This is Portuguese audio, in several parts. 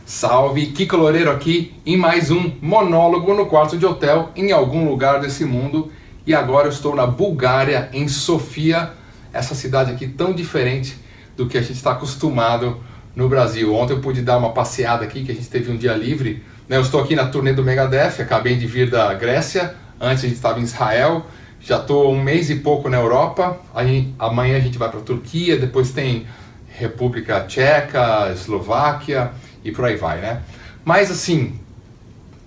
Salve, Kiko Loureiro aqui em mais um monólogo no quarto de hotel em algum lugar desse mundo. E agora eu estou na Bulgária, em Sofia, essa cidade aqui tão diferente do que a gente está acostumado no Brasil. Ontem eu pude dar uma passeada aqui, que a gente teve um dia livre, né? Eu estou aqui na turnê do Megadeth, acabei de vir da Grécia, antes a gente estava em Israel, já estou um mês e pouco na Europa, aí, amanhã a gente vai para a Turquia, depois tem República Tcheca, Eslováquia e por aí vai, né? Mas assim,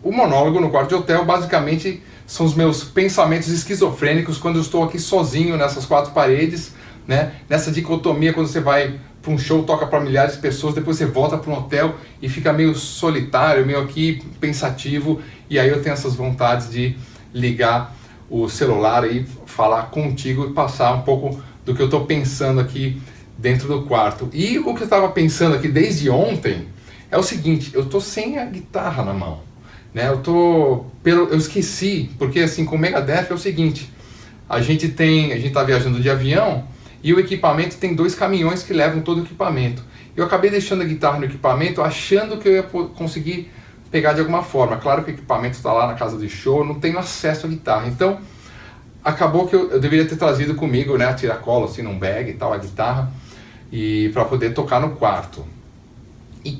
o monólogo no quarto de hotel basicamente são os meus pensamentos esquizofrênicos quando eu estou aqui sozinho nessas quatro paredes, né? Nessa dicotomia quando você vai para um show, toca para milhares de pessoas, depois você volta para um hotel e fica meio solitário, meio aqui pensativo, e aí eu tenho essas vontades de ligar o celular e falar contigo e passar um pouco do que eu estou pensando aqui dentro do quarto. E o que eu estava pensando aqui desde ontem é o seguinte: eu estou sem a guitarra na mão, né? Eu esqueci, porque assim, com o Megadeth é o seguinte: a gente está viajando de avião e o equipamento tem 2 caminhões que levam todo o equipamento. Eu acabei deixando a guitarra no equipamento achando que eu ia conseguir pegar de alguma forma. Claro que o equipamento está lá na casa de show, eu não tenho acesso à guitarra. Então acabou que eu deveria ter trazido comigo, né, a tiracolo, assim, num bag e tal, a guitarra, e para poder tocar no quarto. E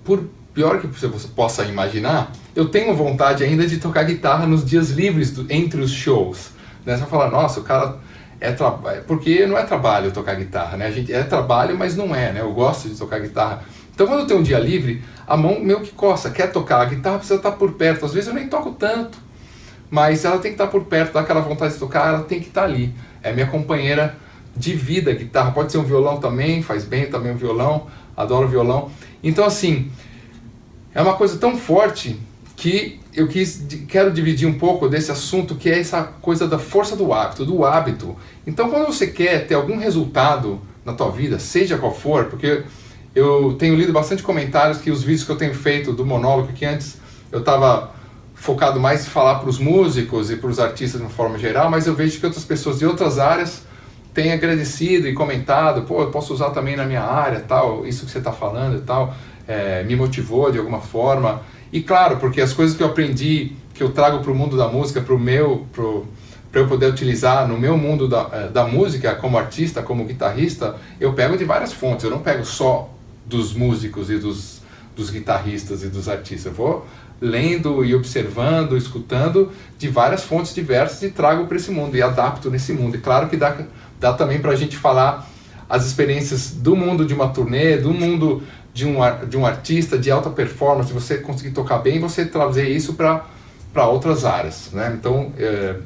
por pior que você possa imaginar, eu tenho vontade ainda de tocar guitarra nos dias livres entre os shows, né? Você vai falar, nossa, o cara porque não é trabalho tocar guitarra, né? A gente é trabalho, mas não é, né? Eu gosto de tocar guitarra. Então quando eu tenho um dia livre, a mão meio que coça, quer tocar, a guitarra precisa estar por perto. Às vezes eu nem toco tanto, mas ela tem que estar por perto, dá aquela vontade de tocar, ela tem que estar ali. É minha companheira de vida, a guitarra. Pode ser um violão também, faz bem também um violão, adoro violão. Então assim, é uma coisa tão forte que eu quero dividir um pouco desse assunto, que é essa coisa da força do hábito. Então quando você quer ter algum resultado na tua vida, seja qual for, porque eu tenho lido bastante comentários que os vídeos que eu tenho feito do monólogo, que antes eu estava focado mais em falar para os músicos e para os artistas de uma forma geral, mas eu vejo que outras pessoas de outras áreas têm agradecido e comentado, pô, eu posso usar também na minha área, tal, isso que você está falando e tal, me motivou de alguma forma. E claro, porque as coisas que eu aprendi, que eu trago para o mundo da música, para eu poder utilizar no meu mundo da música, como artista, como guitarrista, eu pego de várias fontes, eu não pego só dos músicos e dos guitarristas e dos artistas, eu vou lendo e observando, escutando de várias fontes diversas e trago para esse mundo e adapto nesse mundo. E claro que dá também para a gente falar as experiências do mundo de uma turnê, do mundo de um artista de alta performance, você conseguir tocar bem e você trazer isso para outras áreas, né? Então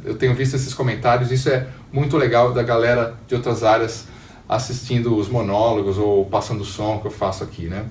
eu tenho visto esses comentários, isso é muito legal, da galera de outras áreas assistindo os monólogos ou passando o som que eu faço aqui, né?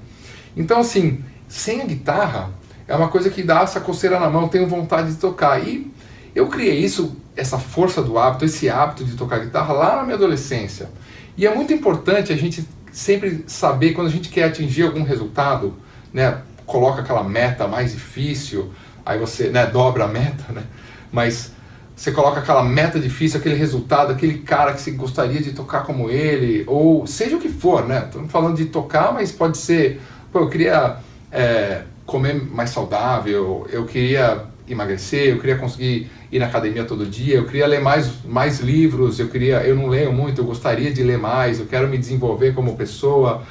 Então assim, sem a guitarra é uma coisa que dá essa coceira na mão, eu tenho vontade de tocar. E eu criei isso, essa força do hábito, esse hábito de tocar guitarra lá na minha adolescência. E é muito importante a gente sempre saber, quando a gente quer atingir algum resultado, né, coloca aquela meta mais difícil, aí você, né, dobra a meta, né, mas você coloca aquela meta difícil, aquele resultado, aquele cara que você gostaria de tocar como ele, ou seja o que for, né, estamos falando de tocar, mas pode ser, pô, eu queria comer mais saudável, eu queria emagrecer, eu queria conseguir ir na academia todo dia, eu queria ler mais livros, eu não leio muito, eu gostaria de ler mais, eu quero me desenvolver como pessoa,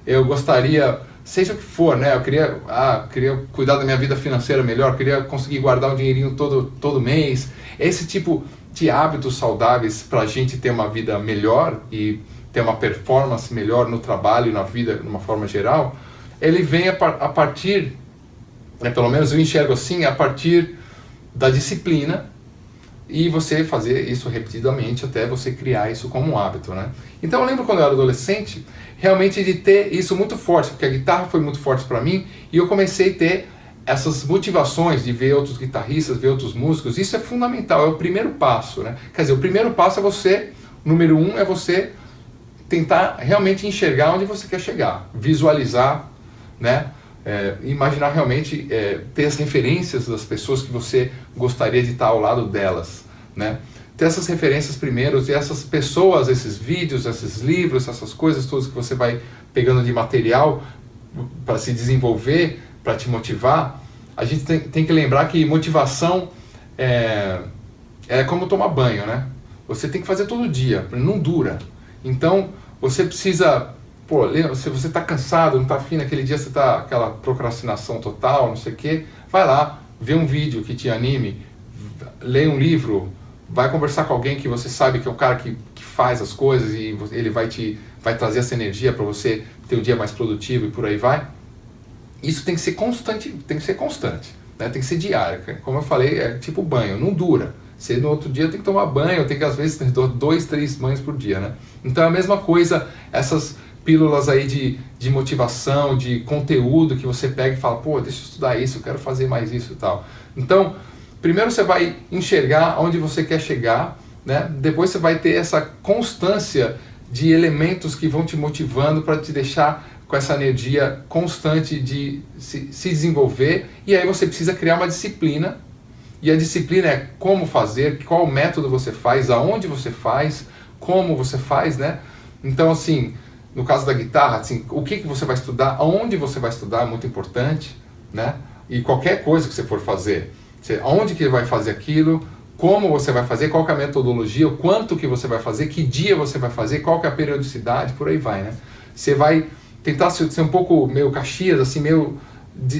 eu gostaria, seja o que for, né, eu queria cuidar da minha vida financeira melhor, queria conseguir guardar um dinheirinho todo mês. Esse tipo de hábitos saudáveis para a gente ter uma vida melhor e ter uma performance melhor no trabalho e na vida de uma forma geral, ele vem a partir, né, pelo menos eu enxergo assim, a partir da disciplina, e você fazer isso repetidamente até você criar isso como um hábito, né? Então eu lembro quando eu era adolescente, realmente de ter isso muito forte, porque a guitarra foi muito forte para mim, e eu comecei a ter essas motivações de ver outros guitarristas, ver outros músicos. Isso é fundamental, é o primeiro passo, né? Quer dizer, o primeiro passo é você, número 1, é você tentar realmente enxergar onde você quer chegar, visualizar, né? Imaginar realmente, ter as referências das pessoas que você gostaria de estar ao lado delas, né? Ter essas referências primeiro, e essas pessoas, esses vídeos, esses livros, essas coisas todas que você vai pegando de material, para se desenvolver, para te motivar, a gente tem que lembrar que motivação é como tomar banho, né? Você tem que fazer todo dia, não dura. Então, você precisa, se você está cansado, não está afim, naquele dia você está aquela procrastinação total, não sei o quê, vai lá, vê um vídeo que te anime, lê um livro, vai conversar com alguém que você sabe que é um cara que faz as coisas e ele vai trazer essa energia para você ter um dia mais produtivo e por aí vai. Isso tem que ser constante, né? Tem que ser diário. Como eu falei, é tipo banho, não dura. Você no outro dia tem que tomar banho, tem que às vezes ter 2, 3 banhos por dia, né? Então é a mesma coisa, essas pílulas aí de motivação, de conteúdo que você pega e fala, pô, deixa eu estudar isso, eu quero fazer mais isso e tal. Então, primeiro você vai enxergar onde você quer chegar, né? Depois você vai ter essa constância de elementos que vão te motivando para te deixar com essa energia constante de se desenvolver, e aí você precisa criar uma disciplina, e a disciplina é como fazer, qual método você faz, aonde você faz, como você faz, né? Então, assim, no caso da guitarra, assim, o que você vai estudar, aonde você vai estudar é muito importante, né? E qualquer coisa que você for fazer, aonde que vai fazer aquilo, como você vai fazer, qual que é a metodologia, o quanto que você vai fazer, que dia você vai fazer, qual que é a periodicidade, por aí vai, né? Você vai tentar ser um pouco meio Caxias, assim, meio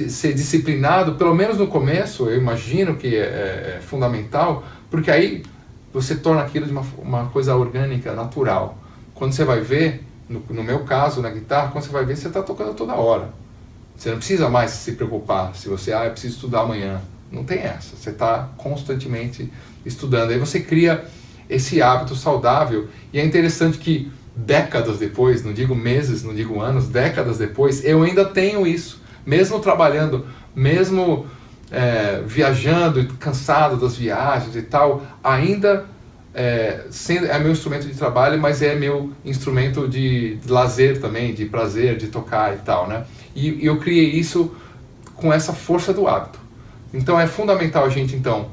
ser disciplinado, pelo menos no começo, eu imagino que é fundamental, porque aí você torna aquilo de uma coisa orgânica, natural. Quando você vai ver, no meu caso, na guitarra, quando você vai ver, você está tocando toda hora. Você não precisa mais se preocupar se você, eu preciso estudar amanhã. Não tem essa, você está constantemente estudando. Aí você cria esse hábito saudável, e é interessante que décadas depois, não digo meses, não digo anos, décadas depois, eu ainda tenho isso, mesmo trabalhando, mesmo viajando, cansado das viagens e tal, ainda é meu instrumento de trabalho, mas é meu instrumento de lazer também, de prazer, de tocar e tal, né? E eu criei isso com essa força do hábito. Então é fundamental a gente, então,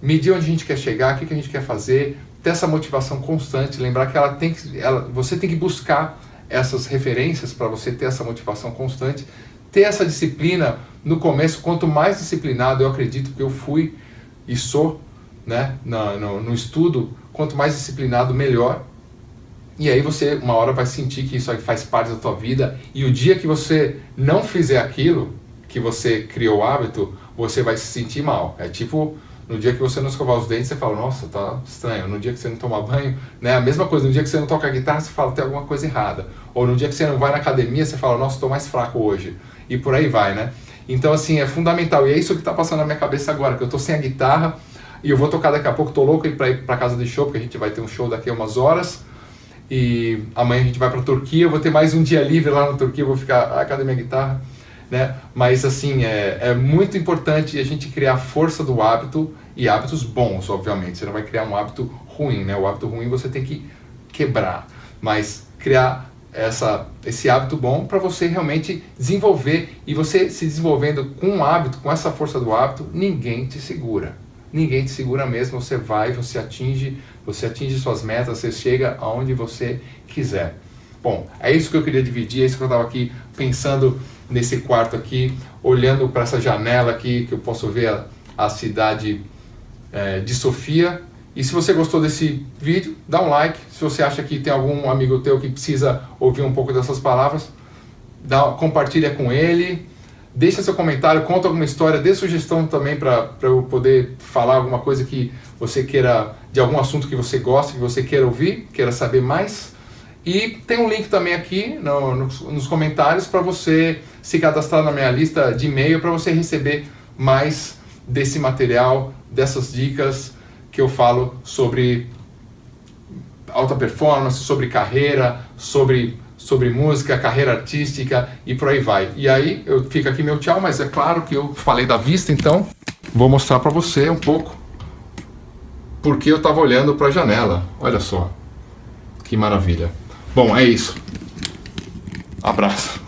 medir onde a gente quer chegar, o que a gente quer fazer, ter essa motivação constante, lembrar que você tem que buscar essas referências para você ter essa motivação constante, ter essa disciplina no começo. Quanto mais disciplinado, eu acredito que eu fui e sou, né, no estudo, quanto mais disciplinado, melhor. E aí você, uma hora, vai sentir que isso aí faz parte da tua vida, e o dia que você não fizer aquilo que você criou o hábito, você vai se sentir mal. É tipo, no dia que você não escovar os dentes, você fala, nossa, tá estranho. No dia que você não toma banho, né? A mesma coisa, no dia que você não toca guitarra, você fala, tem alguma coisa errada. Ou no dia que você não vai na academia, você fala, nossa, estou mais fraco hoje. E por aí vai, né? Então, assim, é fundamental. E é isso que está passando na minha cabeça agora, que eu estou sem a guitarra, e eu vou tocar daqui a pouco, estou louco para ir para casa de show, porque a gente vai ter um show daqui a umas horas, e amanhã a gente vai para a Turquia, eu vou ter mais um dia livre lá na Turquia, eu vou ficar, cadê minha guitarra? Né? Mas assim, é muito importante a gente criar a força do hábito, e hábitos bons, obviamente. Você não vai criar um hábito ruim, né? O hábito ruim você tem que quebrar, mas criar esse hábito bom para você realmente desenvolver, e você se desenvolvendo com um hábito, com essa força do hábito, ninguém te segura. Ninguém te segura mesmo, você atinge suas metas, você chega aonde você quiser. Bom, é isso que eu queria dividir, é isso que eu estava aqui pensando nesse quarto aqui, olhando para essa janela aqui, que eu posso ver a cidade de Sofia. E se você gostou desse vídeo, dá um like. Se você acha que tem algum amigo teu que precisa ouvir um pouco dessas palavras, compartilha com ele, deixa seu comentário, conta alguma história, dê sugestão também para eu poder falar alguma coisa que você queira, de algum assunto que você gosta, que você queira ouvir, queira saber mais. E tem um link também aqui nos comentários para você se cadastrar na minha lista de e-mail, para você receber mais desse material, dessas dicas que eu falo sobre alta performance, sobre carreira, sobre música, carreira artística e por aí vai. E aí fica aqui meu tchau, mas é claro que eu falei da vista, então vou mostrar para você um pouco porque eu estava olhando para a janela. Olha só, que maravilha. Bom, é isso. Abraço.